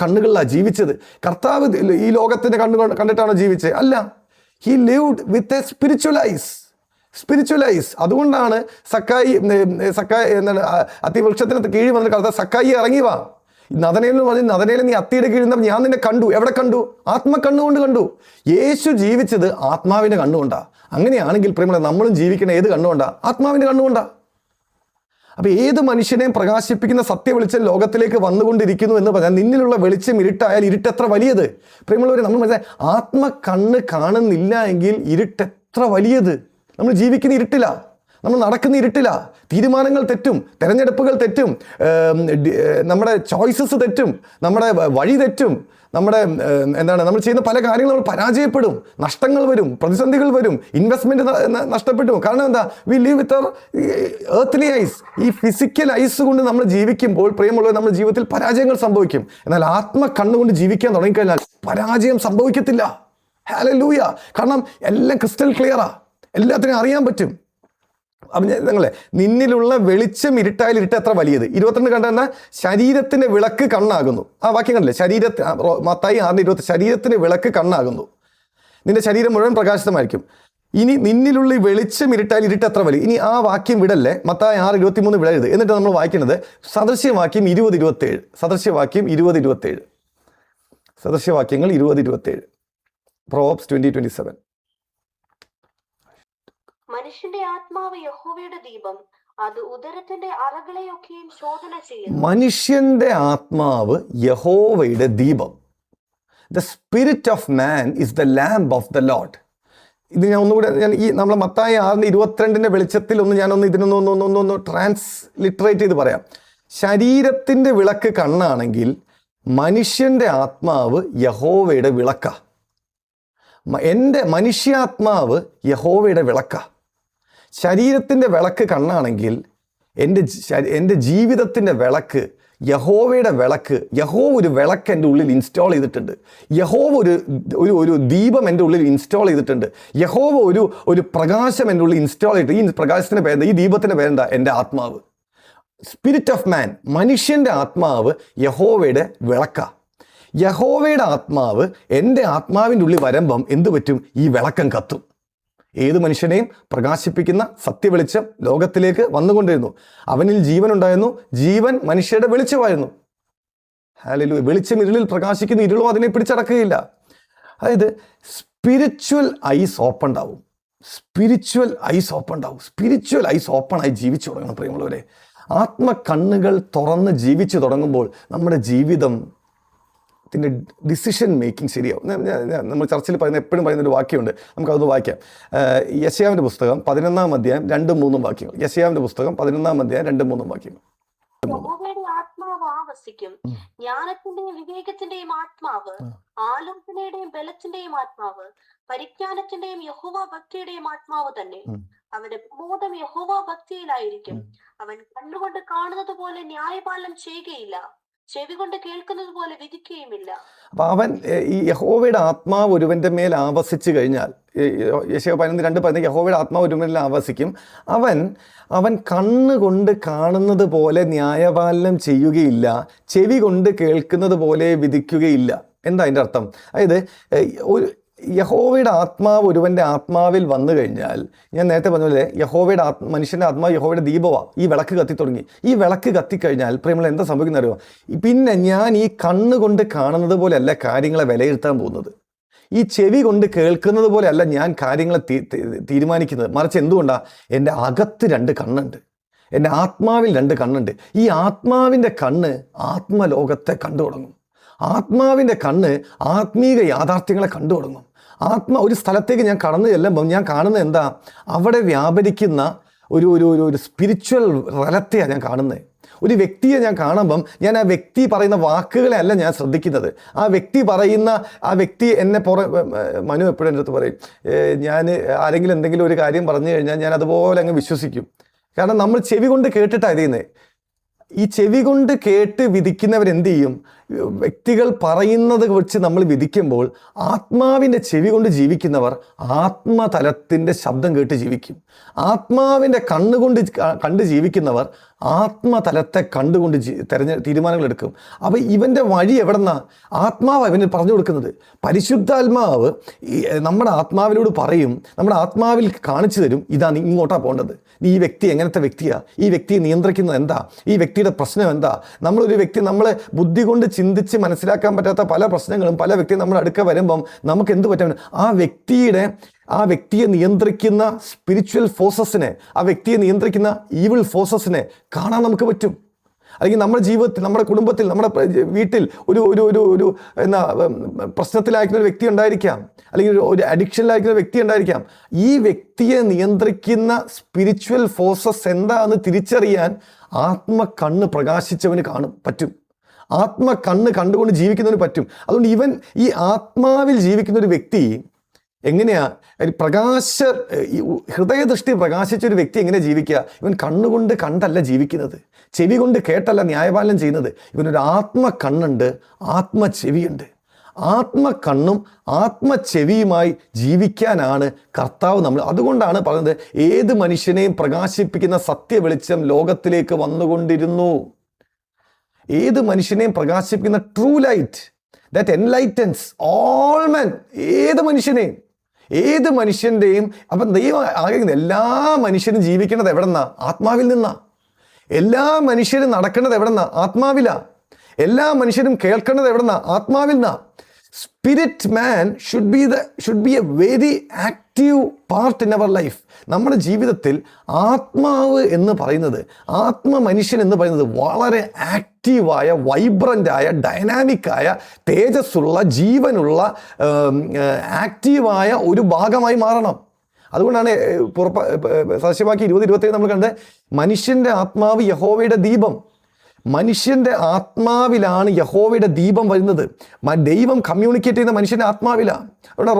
കണ്ണുകളിലാണ് ജീവിച്ചത്. കർത്താവ് ഈ ലോകത്തിൻ്റെ കണ്ടിട്ടാണോ ജീവിച്ചത്? അല്ല. He lived with a spiritual eyes. അതുകൊണ്ടാണ് സക്കായി എന്താണ് അത്തിവൃക്ഷത്തിന് കീഴിൽ വന്നിട്ട് കർത്താവ് സക്കായി ഇറങ്ങി വാ, നദനേൽ പറഞ്ഞ്, നദനേൽ നീ അത്തിയുടെ കീഴിൽ നിന്ന് ഞാൻ നിന്നെ കണ്ടു. എവിടെ കണ്ടു? ആത്മക്കണ്ണുകൊണ്ട് കണ്ടു. യേശു ജീവിച്ചത് ആത്മാവിൻ്റെ കണ്ണുകൊണ്ടാണ്. അങ്ങനെയാണെങ്കിൽ പ്രിയമുള്ള നമ്മളും ജീവിക്കുന്ന ഏത് കണ്ണുകൊണ്ടാണ്? ആത്മാവിൻ്റെ കണ്ണുകൊണ്ടാണ്. അപ്പോൾ ഏത് മനുഷ്യനെയും പ്രകാശിപ്പിക്കുന്ന സത്യവെളിച്ചം ലോകത്തിലേക്ക് വന്നുകൊണ്ടിരിക്കുന്നു എന്ന് പറഞ്ഞാൽ, നിന്നിലുള്ള വെളിച്ചം ഇരുട്ടായാൽ ഇരുട്ടെത്ര വലിയത്. പ്രിയമുള്ളവരെ, നമ്മൾ മനസ്സിലായി, ആത്മകണ്ണ് കാണുന്നില്ല എങ്കിൽ ഇരുട്ടെത്ര വലിയത്. നമ്മൾ ജീവിക്കുന്ന ഇരുട്ടില്ല, നമ്മൾ നടക്കുന്ന ഇരുട്ടില്ല. തീരുമാനങ്ങൾ തെറ്റും, തെരഞ്ഞെടുപ്പുകൾ തെറ്റും, നമ്മുടെ ചോയ്സസ് തെറ്റും, നമ്മുടെ വഴി തെറ്റും, നമ്മൾ ചെയ്യുന്ന പല കാര്യങ്ങളും നമ്മൾ പരാജയപ്പെടും, നഷ്ടങ്ങൾ വരും, പ്രതിസന്ധികൾ വരും, ഇൻവെസ്റ്റ്മെന്റ് നഷ്ടപ്പെട്ടു. കാരണം എന്താ? We live with earthly eyes. ഈ ഫിസിക്കൽ ഐസ് കൊണ്ട് നമ്മൾ ജീവിക്കുമ്പോൾ പ്രിയമുള്ളവർ, നമ്മുടെ ജീവിതത്തിൽ പരാജയങ്ങൾ സംഭവിക്കും. എന്നാൽ കണ്ണുകൊണ്ട് ജീവിക്കാൻ തുടങ്ങിക്കഴിഞ്ഞാൽ പരാജയം സംഭവിക്കത്തില്ല. ഹല്ലേലൂയ. കാരണം എല്ലാം ക്രിസ്റ്റൽ ക്ലിയറാ, എല്ലാത്തിനും അറിയാൻ പറ്റും. അപ്പം നിങ്ങളെ, നിന്നിലുള്ള വെളിച്ചം ഇരുട്ടായാൽ ഇരുട്ട് എത്ര വലിയത്. 22 കണ്ടെന്ന ശരീരത്തിൻ്റെ വിളക്ക് കണ്ണാകുന്നു. ആ വാക്യം കണ്ടില്ലേ? മത്തായി 6:20, ശരീരത്തിൻ്റെ വിളക്ക് കണ്ണാകുന്നു, നിന്റെ ശരീരം മുഴുവൻ പ്രകാശിതമായിരിക്കും. ഇനി നിന്നിലുള്ള ഈ വെളിച്ചം ഇരുട്ടായാൽ ഇരുട്ട് എത്ര വലിയ. ഇനി ആ വാക്യം വിടല്ലേ, മത്തായി 6:23 വിടരുത്. എന്നിട്ട് നമ്മൾ വായിക്കുന്നത് സദൃശ്യവാക്യം 20:27. സദൃശ്യവാക്യം 20:27. സദൃശ്യവാക്യങ്ങൾ 20:27. പ്രോബ്സ് 20:27. മനുഷ്യന്റെ ആത്മാവ് യഹോവയുടെ ദീപം, അത് ഉദരത്തിന്റെ അറകളെയൊക്കെയും ശോധന ചെയ്യുന്നു. മനുഷ്യന്റെ ആത്മാവ് യഹോവയുടെ ദീപം. The spirit of man is the lamp off the Lord. ഇത് ഞാൻ ഒന്നുകൂടെ, നമ്മൾ മത്തായി 6:22 വെളിച്ചത്തിൽ ഇതിനൊന്ന് ട്രാൻസ്ലിറ്ററേറ്റ് ചെയ്ത് പറയാം. ശരീരത്തിൻ്റെ വിളക്ക് കണ്ണാണെങ്കിൽ മനുഷ്യൻ്റെ ആത്മാവ് യഹോവയുടെ വിളക്ക. എൻ്റെ മനുഷ്യാത്മാവ് യഹോവയുടെ വിളക്ക. ശരീരത്തിൻ്റെ വിളക്ക് കണ്ണാണെങ്കിൽ എൻ്റെ ജീവിതത്തിൻ്റെ വിളക്ക് യഹോവയുടെ വിളക്ക്. യഹോവ ഒരു വിളക്ക് എൻ്റെ ഉള്ളിൽ ഇൻസ്റ്റാൾ ചെയ്തിട്ടുണ്ട്. യഹോവ ഒരു ദീപം എൻ്റെ ഉള്ളിൽ ഇൻസ്റ്റാൾ ചെയ്തിട്ടുണ്ട്. യഹോവ ഒരു പ്രകാശം എൻ്റെ ഉള്ളിൽ ഇൻസ്റ്റാൾ ചെയ്തിട്ട്, ഈ പ്രകാശത്തിൻ്റെ പേരെന്താ? ഈ ദീപത്തിൻ്റെ പേരെന്താ? എൻ്റെ ആത്മാവ്. സ്പിരിറ്റ് ഓഫ് മാൻ, മനുഷ്യൻ്റെ ആത്മാവ് യഹോവയുടെ വിളക്ക. യഹോവയുടെ ആത്മാവ് എൻ്റെ ആത്മാവിൻ്റെ ഉള്ളിൽ വരുമ്പം എന്തു പറ്റും? ഈ വിളക്കം കത്തും. ഏത് മനുഷ്യനെയും പ്രകാശിപ്പിക്കുന്ന സത്യവെളിച്ചം ലോകത്തിലേക്ക് വന്നുകൊണ്ടിരുന്നു. അവനിൽ ജീവൻ ഉണ്ടായിരുന്നു, ജീവൻ മനുഷ്യരുടെ വെളിച്ചമായിരുന്നു. ഹല്ലേലൂയ. വെളിച്ചം ഇരുളിൽ പ്രകാശിക്കുന്ന, ഇരുളോ അതിനെ പിടിച്ചടക്കുകയില്ല. അതായത് സ്പിരിച്വൽ ഐസ് ഓപ്പൺ ആവും. സ്പിരിച്വൽ ഐസ് ഓപ്പൺ ഉണ്ടാവും. സ്പിരിച്വൽ ഐസ് ഓപ്പണായി ജീവിച്ചു തുടങ്ങണം പ്രിയമുള്ളവരെ. ആത്മകണ്ണുകൾ തുറന്ന് ജീവിച്ചു തുടങ്ങുമ്പോൾ നമ്മുടെ ജീവിതത്തിൻ്റെ ഡിസിഷൻ മേക്കിംഗ് ശരിയാവും. നമ്മൾ ചർച്ചയിൽ പറയുന്ന എപ്പോഴും പറയുന്നൊരു വാക്യമുണ്ട്, നമുക്കതൊന്ന് വായിക്കാം. യെശയ്യാവിൻ്റെ പുസ്തകം 11-ാം അധ്യായം 2-3 വാക്യങ്ങൾ. യെശയ്യാവിൻ്റെ പുസ്തകം 11-ാം അധ്യായം 2-3 വാക്യങ്ങൾ. യഹോവയുടെ ആത്മാവ് ആവസിക്കും, ജ്ഞാനത്തിന്റെയും വിവേകത്തിന്റെയും ആത്മാവ്, ആലോചനയുടെയും ബലത്തിന്റെയും ആത്മാവ്, പരിജ്ഞാനത്തിന്റെയും യഹോവ ഭക്തിയുടെയും ആത്മാവ് തന്നെ. അവന്റെ പ്രമോദം യഹോവ ഭക്തിയിലായിരിക്കും. അവൻ കണ്ണുകൊണ്ട് കാണുന്നത് പോലെ ന്യായപാലനം ചെയ്യുകയില്ല, ചെവി കൊണ്ട് കേൾക്കുന്നത് പോലെ വിധിക്കുകയുമില്ല. അപ്പൊ അവൻ ഈ യഹോവയുടെ ആത്മാവ് ഒരുവന്റെ മേൽ ആവസിച്ചു കഴിഞ്ഞാൽ, യെശയ്യാവ് 11:2 പറഞ്ഞ യഹോവയുടെ ആത്മാവ് ഒരുവന്റെ മേൽ ആവസിക്കും, അവൻ കണ്ണുകൊണ്ട് കാണുന്നത് പോലെ ന്യായപാലനം ചെയ്യുകയില്ല, ചെവി കൊണ്ട് കേൾക്കുന്നത് പോലെ വിധിക്കുകയില്ല. എന്താ അതിൻ്റെ അർത്ഥം? അതായത് യഹോവയുടെ ആത്മാവ് ഒരുവൻ്റെ ആത്മാവിൽ വന്നു കഴിഞ്ഞാൽ, ഞാൻ നേരത്തെ പറഞ്ഞ പോലെ യഹോവയുടെ മനുഷ്യൻ്റെ ആത്മാവ് യഹോവയുടെ ദീപമാണ്. ഈ വിളക്ക് കത്തി തുടങ്ങി. ഈ വിളക്ക് കത്തിക്കഴിഞ്ഞാൽ പ്രിയമുള്ള എന്താ സംഭവിക്കുന്നത് അറിയോ? പിന്നെ ഞാൻ ഈ കണ്ണുകൊണ്ട് കാണുന്നത് പോലെയല്ല കാര്യങ്ങളെ വിലയിരുത്താൻ പോകുന്നത്. ഈ ചെവി കൊണ്ട് കേൾക്കുന്നത് പോലെയല്ല ഞാൻ കാര്യങ്ങളെ തീരുമാനിക്കുന്നത്. മറിച്ച് എന്തുകൊണ്ടാണ്? എൻ്റെ അകത്ത് 2 കണ്ണുണ്ട്, എൻ്റെ ആത്മാവിൽ 2 കണ്ണുണ്ട്. ഈ ആത്മാവിൻ്റെ കണ്ണ് ആത്മലോകത്തെ കണ്ടു തുടങ്ങും. ആത്മാവിൻ്റെ കണ്ണ് ആത്മീക യാഥാർത്ഥ്യങ്ങളെ കണ്ടു തുടങ്ങും. ഒരു സ്ഥലത്തേക്ക് ഞാൻ കടന്നു ചെല്ലുമ്പം ഞാൻ കാണുന്നത് എന്താ? അവിടെ വ്യാപരിക്കുന്ന ഒരു സ്പിരിച്വൽ റലത്തെയാണ് ഞാൻ കാണുന്നത്. ഒരു വ്യക്തിയെ ഞാൻ കാണുമ്പം ഞാൻ ആ വ്യക്തി പറയുന്ന വാക്കുകളെ അല്ല ഞാൻ ശ്രദ്ധിക്കുന്നത്. ആ വ്യക്തി എന്നെ മനു എപ്പോഴും എൻ്റെ അടുത്ത് പറയും, ഞാൻ ആരെങ്കിലും എന്തെങ്കിലും ഒരു കാര്യം പറഞ്ഞു കഴിഞ്ഞാൽ ഞാൻ അതുപോലെ അങ്ങ് വിശ്വസിക്കും. കാരണം നമ്മൾ ചെവി കൊണ്ട് കേട്ടിട്ടാണ് ചെയ്യുന്നത്. ഈ ചെവി കൊണ്ട് കേട്ട് വിധിക്കുന്നവരെന്ത് ചെയ്യും? വ്യക്തികൾ പറയുന്നത് വെച്ച് നമ്മൾ വിധിക്കുമ്പോൾ ആത്മാവിൻ്റെ ചെവി കൊണ്ട് ജീവിക്കുന്നവർ ആത്മതലത്തിൻ്റെ ശബ്ദം കേട്ട് ജീവിക്കും. ആത്മാവിൻ്റെ കണ്ണുകൊണ്ട് കണ്ട് ജീവിക്കുന്നവർ ആത്മതലത്തെ കണ്ടുകൊണ്ട് തീരുമാനങ്ങൾ എടുക്കും. അപ്പോൾ ഇവൻ്റെ വഴി എവിടെന്നാ? ആത്മാവ് ഇവന് പറഞ്ഞു കൊടുക്കുന്നത്. പരിശുദ്ധാത്മാവ് നമ്മുടെ ആത്മാവിനോട് പറയും, നമ്മുടെ ആത്മാവിൽ കാണിച്ചു തരും, ഇതാ നീ ഇങ്ങോട്ടാണ് പോകേണ്ടത്, നീ ഈ വ്യക്തി എങ്ങനത്തെ വ്യക്തിയാണ്, ഈ വ്യക്തിയെ നിയന്ത്രിക്കുന്നത് എന്താ, ഈ വ്യക്തിയുടെ പ്രശ്നം എന്താ. നമ്മളൊരു വ്യക്തി നമ്മളെ ബുദ്ധി കൊണ്ട് ചിന്തിച്ച് മനസ്സിലാക്കാൻ പറ്റാത്ത പല പ്രശ്നങ്ങളും പല വ്യക്തിയും നമ്മുടെ അടുക്ക വരുമ്പം നമുക്ക് എന്ത് പറ്റാൻ? ആ വ്യക്തിയെ നിയന്ത്രിക്കുന്ന സ്പിരിച്വൽ ഫോഴ്സസിനെ, ആ വ്യക്തിയെ നിയന്ത്രിക്കുന്ന ഈവിൾ ഫോഴ്സസിനെ കാണാൻ നമുക്ക് പറ്റും. അല്ലെങ്കിൽ നമ്മുടെ ജീവിതത്തിൽ, നമ്മുടെ കുടുംബത്തിൽ, നമ്മുടെ വീട്ടിൽ ഒരു പ്രശ്നത്തിലായിരിക്കുന്ന ഒരു വ്യക്തി ഉണ്ടായിരിക്കാം, അല്ലെങ്കിൽ ഒരു അഡിക്ഷനിലായിരിക്കുന്ന ഒരു വ്യക്തി ഉണ്ടായിരിക്കാം. ഈ വ്യക്തിയെ നിയന്ത്രിക്കുന്ന സ്പിരിച്വൽ ഫോഴ്സസ് എന്താണെന്ന് തിരിച്ചറിയാൻ ആത്മകണ്ണ് പ്രകാശിച്ചവന് പറ്റും. ആത്മകണ്ണ് കണ്ടുകൊണ്ട് ജീവിക്കുന്നവന് പറ്റും. അതുകൊണ്ട് ഇവൻ ഈ ആത്മാവിൽ ജീവിക്കുന്ന ഒരു വ്യക്തി എങ്ങനെയാ ഹൃദയദൃഷ്ടി പ്രകാശിച്ചൊരു വ്യക്തി എങ്ങനെ ജീവിക്കുക? ഇവൻ കണ്ണുകൊണ്ട് കണ്ടല്ല ജീവിക്കുന്നത്, ചെവി കൊണ്ട് കേട്ടല്ല ന്യായപാലനം ചെയ്യുന്നത്. ഇവനൊരു ആത്മകണ്ണുണ്ട്, ആത്മചെവിയുണ്ട്. ആത്മകണ്ണും ആത്മചെവിയുമായി ജീവിക്കാനാണ് കർത്താവ് നമ്മൾ. അതുകൊണ്ടാണ് പറയുന്നത്, ഏത് മനുഷ്യനെയും പ്രകാശിപ്പിക്കുന്ന സത്യവെളിച്ചം ലോകത്തിലേക്ക് വന്നുകൊണ്ടിരുന്നു. ഏത് മനുഷ്യനെയും പ്രകാശിപ്പിക്കുന്ന true light that enlightens all men. ഏത് മനുഷ്യൻ്റെയും അപ്പം ദൈവം ആഗ്രഹിക്കുന്നത് എല്ലാ മനുഷ്യരും ജീവിക്കുന്നത് എവിടെന്നാ? ആത്മാവിൽ നിന്നാ. എല്ലാ മനുഷ്യരും നടക്കുന്നത് എവിടെന്നാ? ആത്മാവിലാ. എല്ലാ മനുഷ്യരും കേൾക്കുന്നത് എവിടെന്നാ? ആത്മാവിൽ നിന്നാ. Spirit man should be a very active part in our life. നമ്മുടെ ജീവിതത്തിൽ ആത്മാവ് എന്ന് പറയുന്നത്, മനുഷ്യൻ എന്ന് പറയുന്നത് വളരെ ആക്റ്റീവായ, വൈബ്രൻ്റായ, ഡൈനാമിക്കായ, തേജസ്സുള്ള, ജീവനുള്ള, ആക്റ്റീവായ ഒരു ഭാഗമായി മാറണം. അതുകൊണ്ടാണ് സദൃശവാക്യം 20:27 നമ്മൾ കണ്ടത്, മനുഷ്യൻ്റെ ആത്മാവ് യഹോവയുടെ ദീപം. മനുഷ്യൻ്റെ ആത്മാവിലാണ് യഹോവയുടെ ദീപം വരുന്നത്. ദൈവം കമ്മ്യൂണിക്കേറ്റ് ചെയ്യുന്ന മനുഷ്യൻ്റെ ആത്മാവിലാണ്. അവിടെ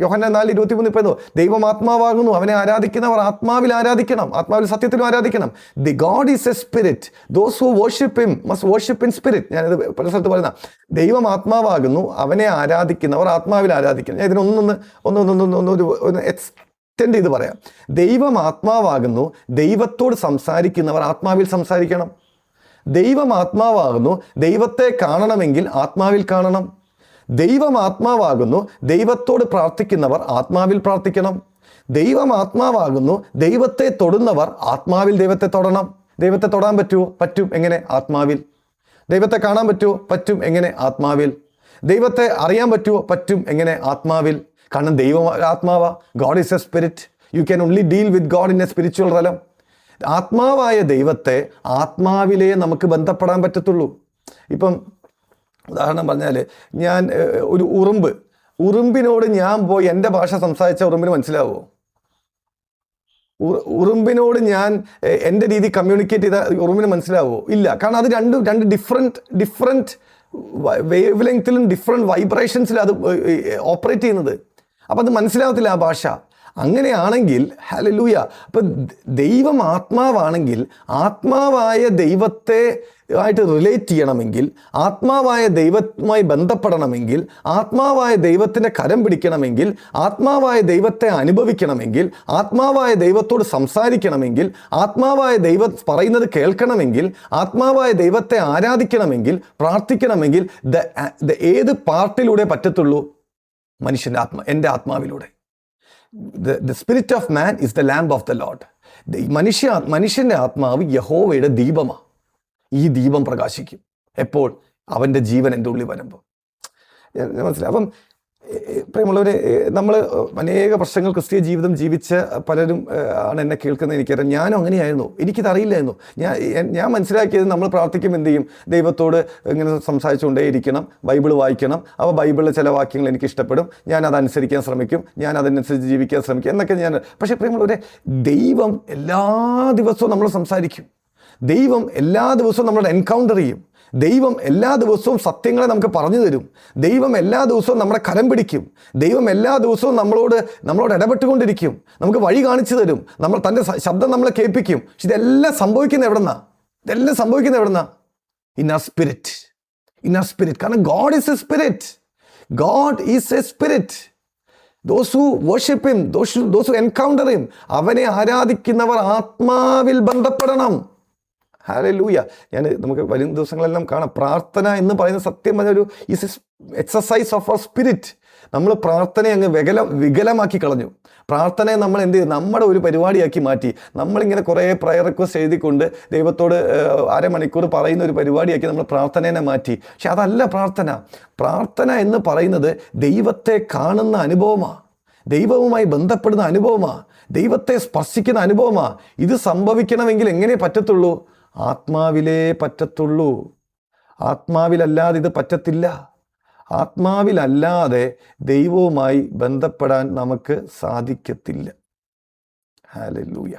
യോഹന്നാൻ 4:23 പറയുന്നു, ദൈവം ആത്മാവാകുന്നു, അവനെ ആരാധിക്കുന്നവർ ആത്മാവിൽ ആരാധിക്കണം, ആത്മാവിൽ സത്യത്തിലും ആരാധിക്കണം. The God is a spirit, those who worship him must worship in spirit. ഞാനിത് പല സ്ഥലത്ത് പറയുന്ന, ദൈവം ആത്മാവാകുന്നു, അവനെ ആരാധിക്കുന്നവർ ആത്മാവിൽ ആരാധിക്കണം. ഞാൻ ഇതിനൊന്ന് എക്സ്റ്റെൻഡ് ചെയ്ത് പറയാം. ദൈവം ആത്മാവാകുന്നു, ദൈവത്തോട് സംസാരിക്കുന്നവർ ആത്മാവിൽ സംസാരിക്കണം. ദൈവം ആത്മാവാകുന്നു, ദൈവത്തെ കാണണമെങ്കിൽ ആത്മാവിൽ കാണണം. ദൈവം ആത്മാവാകുന്നു, ദൈവത്തോട് പ്രാർത്ഥിക്കുന്നവർ ആത്മാവിൽ പ്രാർത്ഥിക്കണം. ദൈവം ആത്മാവാകുന്നു, ദൈവത്തെ തൊടുന്നവർ ആത്മാവിൽ ദൈവത്തെ തൊടണം. ദൈവത്തെ തൊടാൻ പറ്റുമോ? പറ്റും. എങ്ങനെ? ആത്മാവിൽ. ദൈവത്തെ കാണാൻ പറ്റുമോ? പറ്റും. എങ്ങനെ? ആത്മാവിൽ. ദൈവത്തെ അറിയാൻ പറ്റുമോ? പറ്റും. എങ്ങനെ? ആത്മാവിൽ. കാരണം ദൈവം ആത്മാവാ. God is a spirit. You can only deal with God in a spiritual realm. ആത്മാവായ ദൈവത്തെ ആത്മാവിലേ നമുക്ക് ബന്ധപ്പെടാൻ പറ്റത്തുള്ളൂ. ഇപ്പം ഉദാഹരണം പറഞ്ഞാൽ, ഞാൻ ഒരു ഉറുമ്പിനോട് ഞാൻ പോയി എൻ്റെ ഭാഷ സംസാരിച്ച ഉറുമ്പിന് മനസ്സിലാവുമോ? ഉറുമ്പിനോട് ഞാൻ എൻ്റെ രീതി കമ്മ്യൂണിക്കേറ്റ് ചെയ്ത ഉറുമ്പിന് മനസ്സിലാവുമോ? ഇല്ല. കാരണം അത് രണ്ട് ഡിഫറെൻറ്റ് വേവ് ലെങ്ത്തിലും ഡിഫറെൻറ്റ് വൈബ്രേഷൻസിലും അത് ഓപ്പറേറ്റ് ചെയ്യുന്നത്. അപ്പം അത് മനസ്സിലാവത്തില്ല ആ ഭാഷ. അങ്ങനെയാണെങ്കിൽ ഹല്ലേലൂയ, അപ്പം ദൈവം ആത്മാവാണെങ്കിൽ ആത്മാവായ ദൈവത്തെ ആയിട്ട് റിലേറ്റ് ചെയ്യണമെങ്കിൽ, ആത്മാവായ ദൈവവുമായി ബന്ധപ്പെടണമെങ്കിൽ, ആത്മാവായ ദൈവത്തിൻ്റെ കരം പിടിക്കണമെങ്കിൽ, ആത്മാവായ ദൈവത്തെ അനുഭവിക്കണമെങ്കിൽ, ആത്മാവായ ദൈവത്തോട് സംസാരിക്കണമെങ്കിൽ, ആത്മാവായ ദൈവം പറയുന്നത് കേൾക്കണമെങ്കിൽ, ആത്മാവായ ദൈവത്തെ ആരാധിക്കണമെങ്കിൽ, പ്രാർത്ഥിക്കണമെങ്കിൽ ഏത് പാർട്ടിലൂടെ പറ്റത്തുള്ളൂ? മനുഷ്യൻ്റെ എൻ്റെ ആത്മാവിലൂടെ. The spirit of man is the lamp of the Lord. മനുഷ്യൻ്റെ ആത്മാവ് യഹോവയുടെ ദീപമാണ്. ഈ ദീപം പ്രകാശിക്കും എപ്പോൾ? അവൻ്റെ ജീവൻ എൻ്റെ ഉള്ളിൽ വരുമ്പോൾ. മനസ്സിലായി? അപ്പം പ്രിയമുള്ളവരെ, നമ്മൾ അനേക വർഷങ്ങൾ ക്രിസ്തീയ ജീവിതം ജീവിച്ച പലരും ആണ് എന്നെ കേൾക്കുന്നത്. എനിക്കറിയാം, ഞാനും അങ്ങനെയായിരുന്നു. എനിക്കിതറിയില്ലായിരുന്നു. ഞാൻ മനസ്സിലാക്കിയത്, നമ്മൾ പ്രാർത്ഥിക്കുമ്പോൾ എന്ത് ചെയ്യും? ദൈവത്തോട് ഇങ്ങനെ സംസാരിച്ചുകൊണ്ടേയിരിക്കണം, ബൈബിൾ വായിക്കണം. അപ്പോൾ ബൈബിളിലെ ചില വാക്യങ്ങൾ എനിക്ക് ഇഷ്ടപ്പെടും, ഞാൻ അതനുസരിക്കാൻ ശ്രമിക്കും, ഞാൻ അതനുസരിച്ച് ജീവിക്കാൻ ശ്രമിക്കും എന്നൊക്കെ ഞാൻ. പക്ഷേ പ്രിയമുള്ളവരെ, ദൈവം എല്ലാ ദിവസവും നമ്മൾ സംസാരിക്കും. ദൈവം എല്ലാ ദിവസവും നമ്മളോട് എൻകൗണ്ടർ ചെയ്യും. ദൈവം എല്ലാ ദിവസവും സത്യങ്ങളെ നമുക്ക് പറഞ്ഞു തരും. ദൈവം എല്ലാ ദിവസവും നമ്മുടെ കരം പിടിക്കും. ദൈവം എല്ലാ ദിവസവും നമ്മളോട് ഇടപെട്ടുകൊണ്ടിരിക്കും. നമുക്ക് വഴി കാണിച്ചു തരും. തൻ്റെ ശബ്ദം നമ്മളെ കേൾപ്പിക്കും. പക്ഷെ ഇതെല്ലാം സംഭവിക്കുന്നത് എവിടെന്നാ? ഇൻ ആ സ്പിരിറ്റ്. കാരണം God is a spirit. Those who worship him, those who encounter him, അവനെ ആരാധിക്കുന്നവർ ആത്മാവിൽ ബന്ധപ്പെടണം. ഹല്ലേലൂയ. നമുക്ക് വരും ദിവസങ്ങളെല്ലാം കാണാം, പ്രാർത്ഥന എന്ന് പറയുന്ന സത്യം പറഞ്ഞൊരു എക്സസൈസ് ഓഫ് അവർ സ്പിരിറ്റ്. നമ്മൾ പ്രാർത്ഥനയെ അങ്ങ് വികലമാക്കി കളഞ്ഞു. പ്രാർത്ഥനയെ നമ്മൾ എന്ത് ചെയ്തു? നമ്മുടെ ഒരു പരിപാടിയാക്കി മാറ്റി. നമ്മളിങ്ങനെ കുറേ പ്രയർ റിക്വസ്റ്റ് എഴുതിക്കൊണ്ട് ദൈവത്തോട് അരമണിക്കൂർ പറയുന്ന ഒരു പരിപാടിയാക്കി നമ്മൾ പ്രാർത്ഥനയെ മാറ്റി. പക്ഷെ അതല്ല പ്രാർത്ഥന എന്ന് പറയുന്നത് ദൈവത്തെ കാണുന്ന അനുഭവമാണ്, ദൈവവുമായി ബന്ധപ്പെടുന്ന അനുഭവമാണ്, ദൈവത്തെ സ്പർശിക്കുന്ന അനുഭവമാണ്. ഇത് സംഭവിക്കണമെങ്കിൽ എങ്ങനെ പറ്റത്തുള്ളൂ? ആത്മാവിലേ പറ്റത്തുള്ളൂ. ആത്മാവിലല്ലാതെ ഇത് പറ്റത്തില്ല. ആത്മാവിലല്ലാതെ ദൈവവുമായി ബന്ധപ്പെടാൻ നമുക്ക് സാധിക്കത്തില്ല. ഹല്ലേലൂയ.